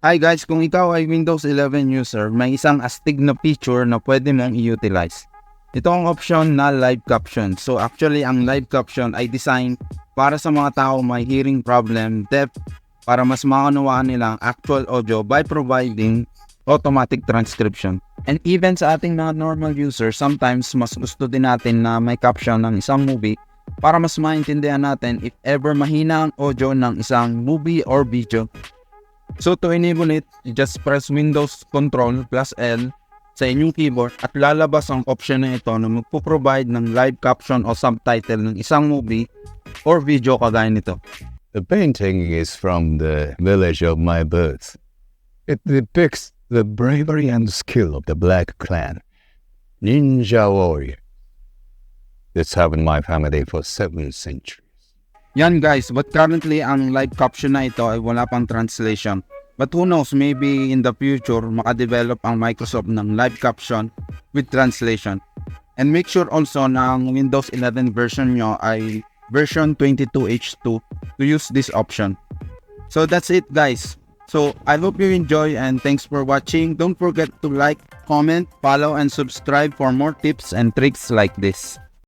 Hi guys, kung ikaw ay Windows 11 user, may isang astig na feature na pwede mong i-utilize. Ito ang option na live caption. So actually, ang live caption ay design para sa mga tao may hearing problem, deaf, para mas maunawaan nila ang actual audio by providing automatic transcription. And even sa ating mga normal users, sometimes mas gusto din natin na may caption ng isang movie para mas maintindihan natin if ever mahina ang audio ng isang movie or video. So to enable it, you just press Windows Ctrl plus L sa inyong keyboard at lalabas ang option na ito na magpo-provide ng live caption o subtitle ng isang movie or video kagaya nito. The painting is from the village of my birth. It depicts the bravery and skill of the Black Clan, ninja warrior. That's happened in my family for 7 centuries. Yan guys, but currently ang live caption na ito ay wala pang translation. But who knows, maybe in the future makadevelop ang Microsoft ng live caption with translation. And make sure also na ang Windows 11 version nyo ay version 22H2 to use this option. So that's it guys. So I hope you enjoy and thanks for watching. Don't forget to like, comment, follow and subscribe for more tips and tricks like this.